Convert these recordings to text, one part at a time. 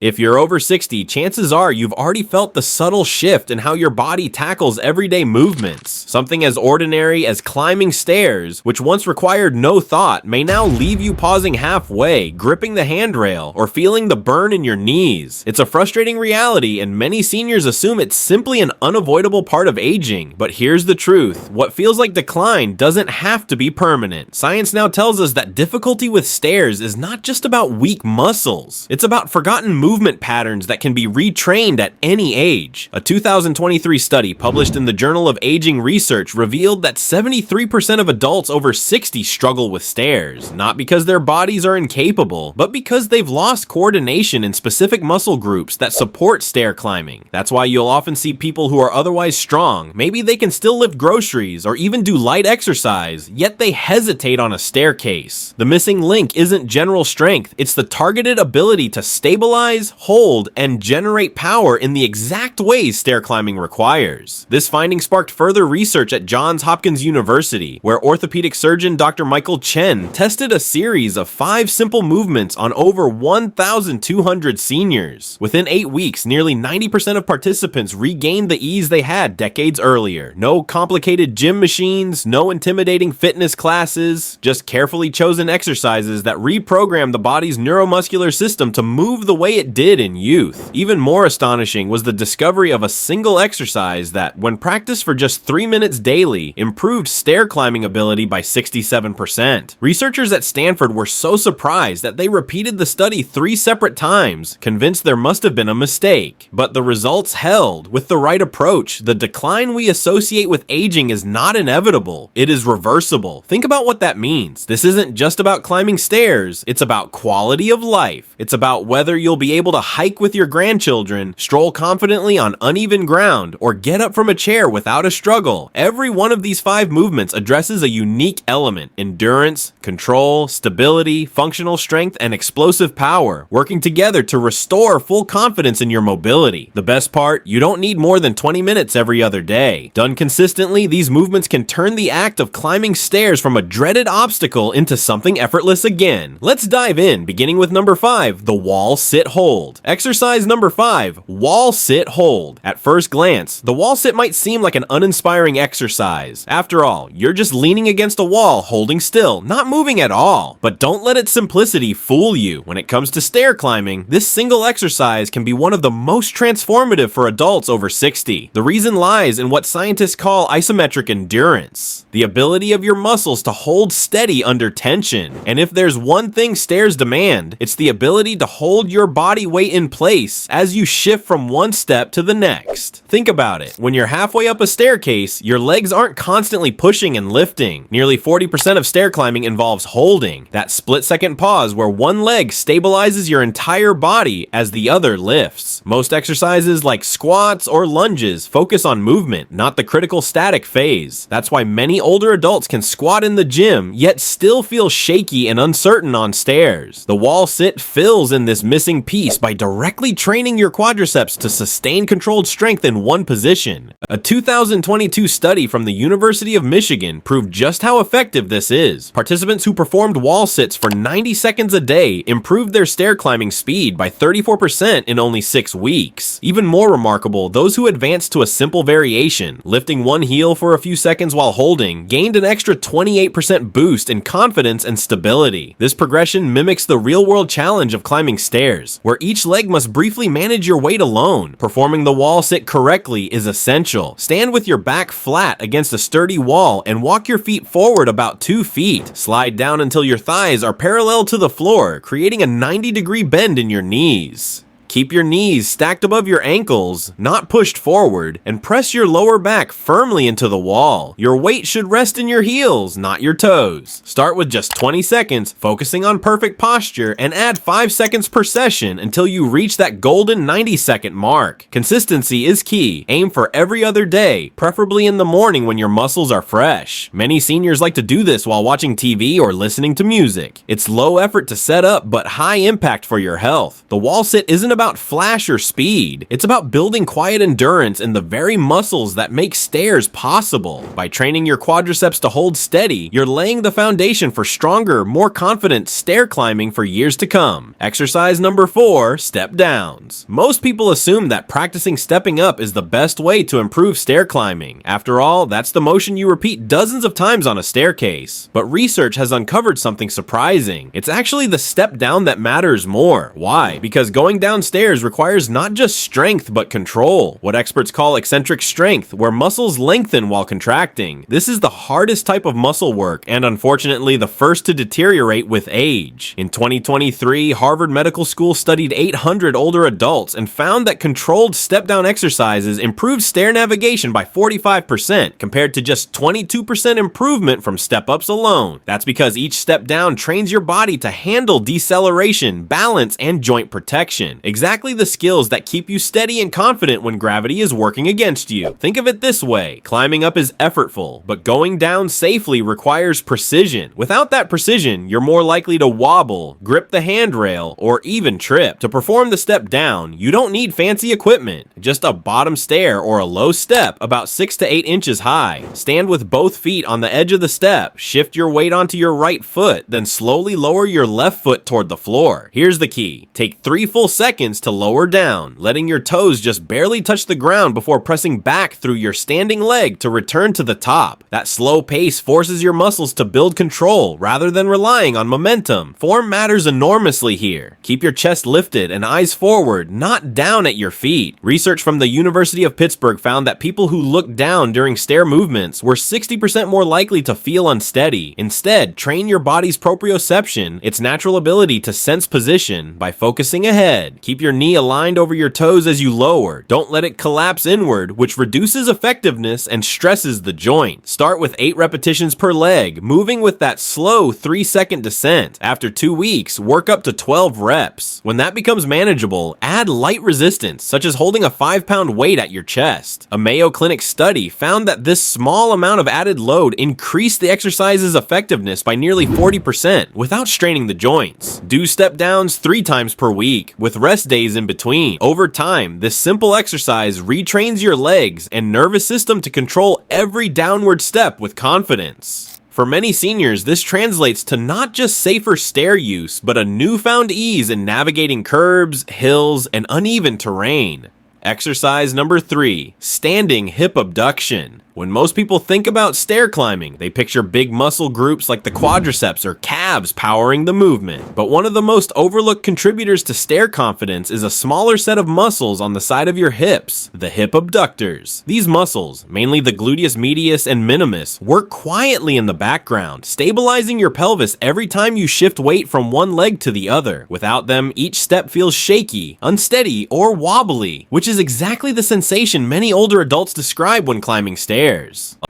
If you're over 60, chances are you've already felt the subtle shift in how your body tackles everyday movements. Something as ordinary as climbing stairs, which once required no thought, may now leave you pausing halfway, gripping the handrail, or feeling the burn in your knees. It's a frustrating reality, and many seniors assume it's simply an unavoidable part of aging. But here's the truth: what feels like decline doesn't have to be permanent. Science now tells us that difficulty with stairs is not just about weak muscles. It's about forgotten movement patterns that can be retrained at any age. A 2023 study published in the Journal of Aging Research revealed that 73% of adults over 60 struggle with stairs, not because their bodies are incapable, but because they've lost coordination in specific muscle groups that support stair climbing. That's why you'll often see people who are otherwise strong, maybe they can still lift groceries or even do light exercise, yet they hesitate on a staircase. The missing link isn't general strength, it's the targeted ability to stabilize, hold, and generate power in the exact ways stair climbing requires. This finding sparked further research at Johns Hopkins University, where orthopedic surgeon Dr. Michael Chen tested a series of 5 simple movements on over 1,200 seniors. Within 8 weeks, nearly 90% of participants regained the ease they had decades earlier. No complicated gym machines, no intimidating fitness classes, just carefully chosen exercises that reprogram the body's neuromuscular system to move the way it did in youth. Even more astonishing was the discovery of a single exercise that, when practiced for just 3 minutes daily, improved stair climbing ability by 67%. Researchers at Stanford were so surprised that they repeated the study 3 separate times, convinced there must have been a mistake. But the results held. With the right approach, the decline we associate with aging is not inevitable. It is reversible. Think about what that means. This isn't just about climbing stairs, it's about quality of life. It's about whether you'll be able to hike with your grandchildren, stroll confidently on uneven ground, or get up from a chair without a struggle. Every one of these 5 movements addresses a unique element: endurance, control, stability, functional strength, and explosive power, working together to restore full confidence in your mobility. The best part, you don't need more than 20 minutes every other day. Done consistently, these movements can turn the act of climbing stairs from a dreaded obstacle into something effortless again. Let's dive in, beginning with number 5, the wall sit hold. Exercise number 5, wall sit hold. At first glance, the wall sit might seem like an uninspiring exercise. After all, you're just leaning against a wall, holding still, not moving at all. But don't let its simplicity fool you. When it comes to stair climbing, this single exercise can be one of the most transformative for adults over 60. The reason lies in what scientists call isometric endurance, the ability of your muscles to hold steady under tension. And if there's one thing stairs demand, it's the ability to hold your body weight in place as you shift from one step to the next. Think about it. When you're halfway up a staircase, your legs aren't constantly pushing and lifting. Nearly 40% of stair climbing involves holding, that split-second pause where one leg stabilizes your entire body as the other lifts. Most exercises like squats or lunges focus on movement, not the critical static phase. That's why many older adults can squat in the gym, yet still feel shaky and uncertain on stairs. The wall sit fills in this missing piece by directly training your quadriceps to sustain controlled strength in one position. A 2022 study from the University of Michigan proved just how effective this is. Participants who performed wall sits for 90 seconds a day improved their stair climbing speed by 34% in only 6 weeks. Even more remarkable, those who advanced to a simple variation, lifting one heel for a few seconds while holding, gained an extra 28% boost in confidence and stability. This progression mimics the real-world challenge of climbing stairs, where each leg must briefly manage your weight alone. Performing the wall sit correctly is essential. Stand with your back flat against a sturdy wall and walk your feet forward about 2 feet. Slide down until your thighs are parallel to the floor, creating a 90-degree bend in your knees. Keep your knees stacked above your ankles, not pushed forward, and press your lower back firmly into the wall. Your weight should rest in your heels, not your toes. Start with just 20 seconds, focusing on perfect posture, and add 5 seconds per session until you reach that golden 90-second mark. Consistency is key. Aim for every other day, preferably in the morning when your muscles are fresh. Many seniors like to do this while watching TV or listening to music. It's low effort to set up, but high impact for your health. The wall sit isn't about flash or speed. It's about building quiet endurance in the very muscles that make stairs possible. By training your quadriceps to hold steady, you're laying the foundation for stronger, more confident stair climbing for years to come. Exercise number 4, step downs. Most people assume that practicing stepping up is the best way to improve stair climbing. After all, that's the motion you repeat dozens of times on a staircase. But research has uncovered something surprising. It's actually the step down that matters more. Why? Because going downstairs requires not just strength but control, what experts call eccentric strength, where muscles lengthen while contracting. This is the hardest type of muscle work and unfortunately the first to deteriorate with age. In 2023, Harvard Medical School studied 800 older adults and found that controlled step-down exercises improved stair navigation by 45% compared to just 22% improvement from step-ups alone. That's because each step down trains your body to handle deceleration, balance, and joint protection. Exactly the skills that keep you steady and confident when gravity is working against you. Think of it this way: climbing up is effortful, but going down safely requires precision. Without that precision, you're more likely to wobble, grip the handrail, or even trip. To perform the step down, you don't need fancy equipment, just a bottom stair or a low step about 6 to 8 inches high. Stand with both feet on the edge of the step, shift your weight onto your right foot, then slowly lower your left foot toward the floor. Here's the key: take 3 full seconds to lower down, letting your toes just barely touch the ground before pressing back through your standing leg to return to the top. That slow pace forces your muscles to build control rather than relying on momentum. Form matters enormously here. Keep your chest lifted and eyes forward, not down at your feet. Research from the University of Pittsburgh found that people who looked down during stair movements were 60% more likely to feel unsteady. Instead, train your body's proprioception, its natural ability to sense position, by focusing ahead. Keep your knee aligned over your toes as you lower. Don't let it collapse inward, which reduces effectiveness and stresses the joint. Start with 8 repetitions per leg, moving with that slow 3-second descent. After 2 weeks, work up to 12 reps. When that becomes manageable, add light resistance, such as holding a 5-pound weight at your chest. A Mayo Clinic study found that this small amount of added load increased the exercise's effectiveness by nearly 40% without straining the joints. Do step downs 3 times per week, with rest days in between. Over time, this simple exercise retrains your legs and nervous system to control every downward step with confidence. For many seniors, this translates to not just safer stair use, but a newfound ease in navigating curbs, hills, and uneven terrain. Exercise number 3, standing hip abduction. When most people think about stair climbing, they picture big muscle groups like the quadriceps or calves powering the movement. But one of the most overlooked contributors to stair confidence is a smaller set of muscles on the side of your hips, the hip abductors. These muscles, mainly the gluteus medius and minimus, work quietly in the background, stabilizing your pelvis every time you shift weight from one leg to the other. Without them, each step feels shaky, unsteady, or wobbly, which is exactly the sensation many older adults describe when climbing stairs.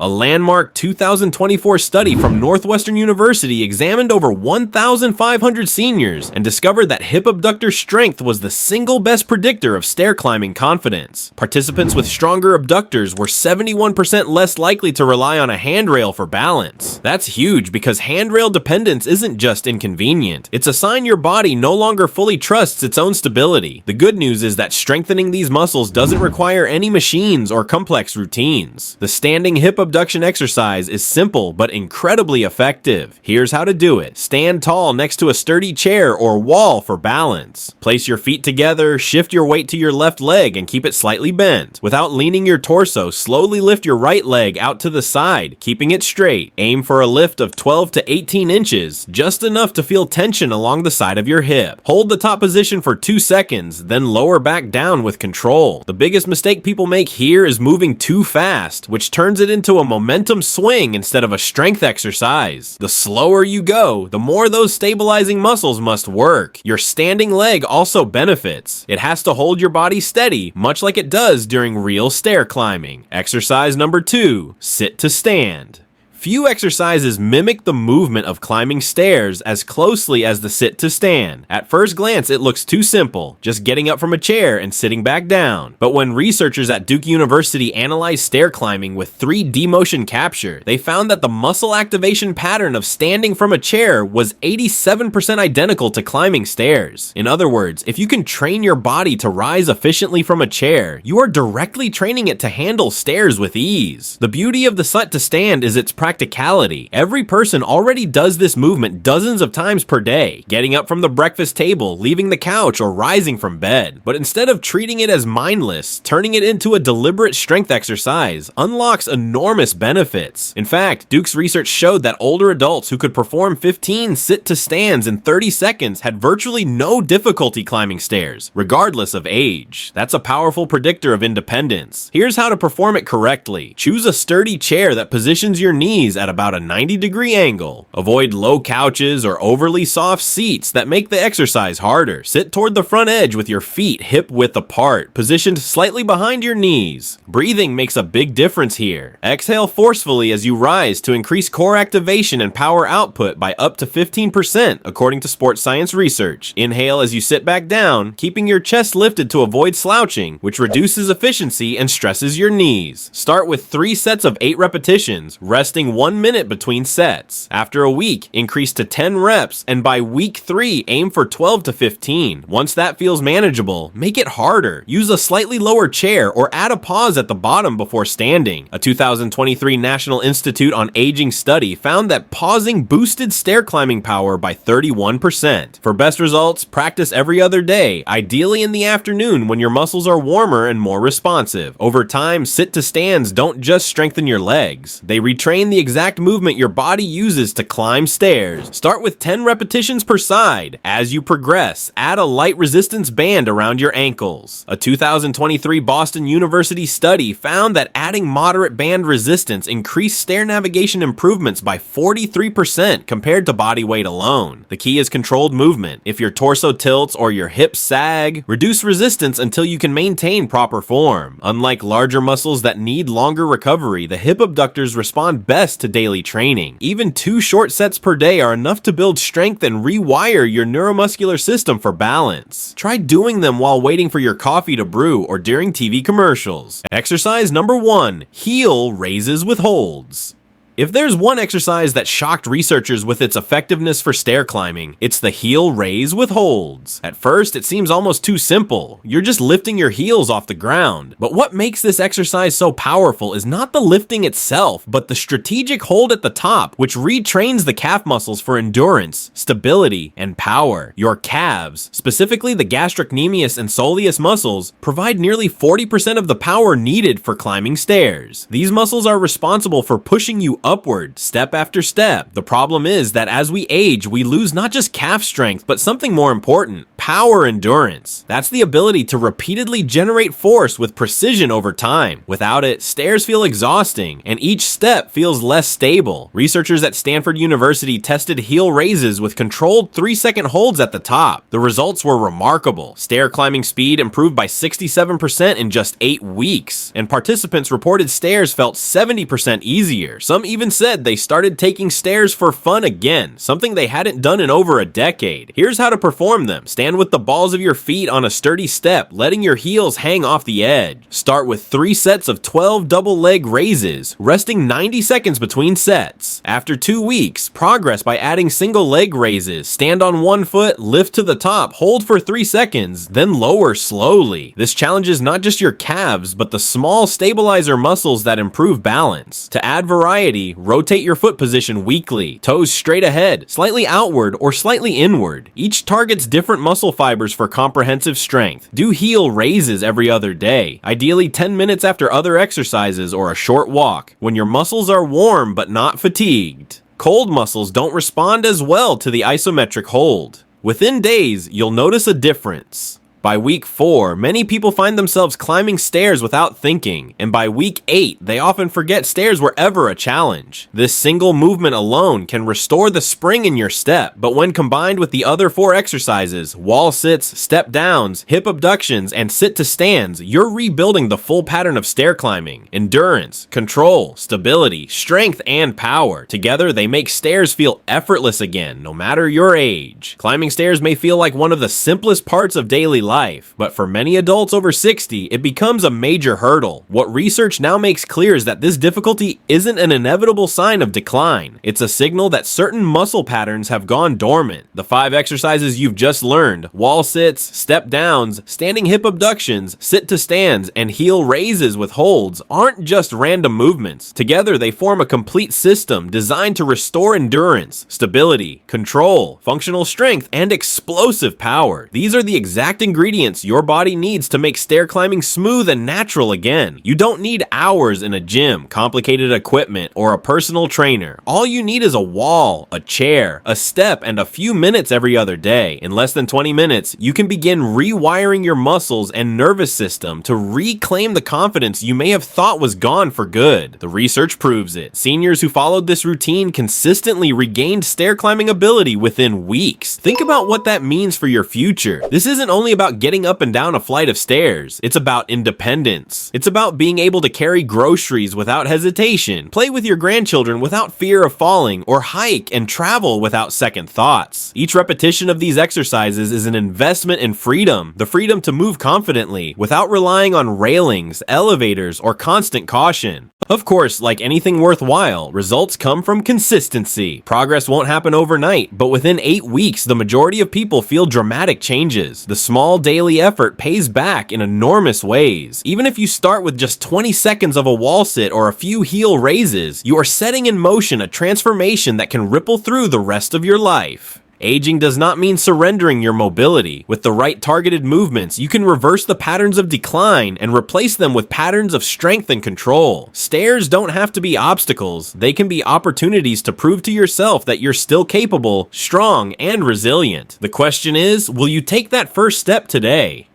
A landmark 2024 study from Northwestern University examined over 1,500 seniors and discovered that hip abductor strength was the single best predictor of stair climbing confidence. Participants with stronger abductors were 71% less likely to rely on a handrail for balance. That's huge because handrail dependence isn't just inconvenient. It's a sign your body no longer fully trusts its own stability. The good news is that strengthening these muscles doesn't require any machines or complex routines. The standing hip abduction exercise is simple but incredibly effective. Here's how to do it. Stand tall next to a sturdy chair or wall for balance. Place your feet together, shift your weight to your left leg and keep it slightly bent. Without leaning your torso, slowly lift your right leg out to the side, keeping it straight. Aim for a lift of 12 to 18 inches, just enough to feel tension along the side of your hip. Hold the top position for 2 seconds, then lower back down with control. The biggest mistake people make here is moving too fast, which turns it into a momentum swing instead of a strength exercise. The slower you go, the more those stabilizing muscles must work. Your standing leg also benefits. It has to hold your body steady, much like it does during real stair climbing. Exercise number 2, sit to stand. Few exercises mimic the movement of climbing stairs as closely as the sit to stand. At first glance, it looks too simple, just getting up from a chair and sitting back down. But when researchers at Duke University analyzed stair climbing with 3D motion capture, they found that the muscle activation pattern of standing from a chair was 87% identical to climbing stairs. In other words, if you can train your body to rise efficiently from a chair, you are directly training it to handle stairs with ease. The beauty of the sit to stand is its practicality. Every person already does this movement dozens of times per day, getting up from the breakfast table, leaving the couch, or rising from bed. But instead of treating it as mindless, turning it into a deliberate strength exercise unlocks enormous benefits. In fact, Duke's research showed that older adults who could perform 15 sit-to-stands in 30 seconds had virtually no difficulty climbing stairs, regardless of age. That's a powerful predictor of independence. Here's how to perform it correctly. Choose a sturdy chair that positions your knees at about a 90-degree angle. Avoid low couches or overly soft seats that make the exercise harder. Sit toward the front edge with your feet hip-width apart, positioned slightly behind your knees. Breathing makes a big difference here. Exhale forcefully as you rise to increase core activation and power output by up to 15%, according to sports science research. Inhale as you sit back down, keeping your chest lifted to avoid slouching, which reduces efficiency and stresses your knees. Start with 3 sets of 8 repetitions, resting 1 minute between sets. After a week, increase to 10 reps, and by week 3, aim for 12 to 15. Once that feels manageable, make it harder. Use a slightly lower chair or add a pause at the bottom before standing. A 2023 National Institute on Aging study found that pausing boosted stair climbing power by 31%. For best results, practice every other day, ideally in the afternoon when your muscles are warmer and more responsive. Over time, sit-to-stands don't just strengthen your legs. They retrain the exact movement your body uses to climb stairs. Start with 10 repetitions per side. As you progress, add a light resistance band around your ankles. A 2023 Boston University study found that adding moderate band resistance increased stair navigation improvements by 43% compared to body weight alone. The key is controlled movement. If your torso tilts or your hips sag, reduce resistance until you can maintain proper form. Unlike larger muscles that need longer recovery, the hip abductors respond best to daily training. Even 2 short sets per day are enough to build strength and rewire your neuromuscular system for balance. Try doing them while waiting for your coffee to brew or during TV commercials. Exercise number 1, heel raises with holds. If there's one exercise that shocked researchers with its effectiveness for stair climbing, it's the heel raise with holds. At first, it seems almost too simple. You're just lifting your heels off the ground. But what makes this exercise so powerful is not the lifting itself, but the strategic hold at the top, which retrains the calf muscles for endurance, stability, and power. Your calves, specifically the gastrocnemius and soleus muscles, provide nearly 40% of the power needed for climbing stairs. These muscles are responsible for pushing you upward, step after step. The problem is that as we age, we lose not just calf strength, but something more important, power endurance. That's the ability to repeatedly generate force with precision over time. Without it, stairs feel exhausting, and each step feels less stable. Researchers at Stanford University tested heel raises with controlled 3-second holds at the top. The results were remarkable. Stair climbing speed improved by 67% in just 8 weeks, and participants reported stairs felt 70% easier. Some even said they started taking stairs for fun again, something they hadn't done in over a decade. Here's how to perform them. Stand with the balls of your feet on a sturdy step, letting your heels hang off the edge. Start with 3 sets of 12 double leg raises, resting 90 seconds between sets. After 2 weeks, progress by adding single leg raises. Stand on one foot, lift to the top, hold for 3 seconds, then lower slowly. This challenges not just your calves, but the small stabilizer muscles that improve balance. To add variety, rotate your foot position weekly, toes straight ahead, slightly outward, or slightly inward. Each targets different muscle fibers for comprehensive strength. Do heel raises every other day, ideally 10 minutes after other exercises or a short walk, when your muscles are warm but not fatigued. Cold muscles don't respond as well to the isometric hold. Within days, you'll notice a difference. By week 4, many people find themselves climbing stairs without thinking, and by week 8, they often forget stairs were ever a challenge. This single movement alone can restore the spring in your step, but when combined with the other 4 exercises, wall sits, step downs, hip abductions, and sit to stands, you're rebuilding the full pattern of stair climbing. Endurance, control, stability, strength, and power. Together, they make stairs feel effortless again, no matter your age. Climbing stairs may feel like one of the simplest parts of daily life, but for many adults over 60, it becomes a major hurdle. What research now makes clear is that this difficulty isn't an inevitable sign of decline. It's a signal that certain muscle patterns have gone dormant. The 5 exercises you've just learned, wall sits, step downs, standing hip abductions, sit to stands, and heel raises with holds, aren't just random movements. Together, they form a complete system designed to restore endurance, stability, control, functional strength, and explosive power. These are the exact ingredients your body needs to make stair climbing smooth and natural again. You don't need hours in a gym, complicated equipment, or a personal trainer. All you need is a wall, a chair, a step, and a few minutes every other day. In less than 20 minutes, you can begin rewiring your muscles and nervous system to reclaim the confidence you may have thought was gone for good. The research proves it. Seniors who followed this routine consistently regained stair climbing ability within weeks. Think about what that means for your future. This isn't only about getting up and down a flight of stairs. It's about independence. It's about being able to carry groceries without hesitation, play with your grandchildren without fear of falling, or hike and travel without second thoughts. Each repetition of these exercises is an investment in freedom, the freedom to move confidently without relying on railings, elevators, or constant caution. Of course, like anything worthwhile, results come from consistency. Progress won't happen overnight, but within 8 weeks, the majority of people feel dramatic changes. The small daily effort pays back in enormous ways. Even if you start with just 20 seconds of a wall sit or a few heel raises, you are setting in motion a transformation that can ripple through the rest of your life. Aging does not mean surrendering your mobility. With the right targeted movements, you can reverse the patterns of decline and replace them with patterns of strength and control. Stairs don't have to be obstacles. They can be opportunities to prove to yourself that you're still capable, strong, and resilient. The question is, will you take that first step today?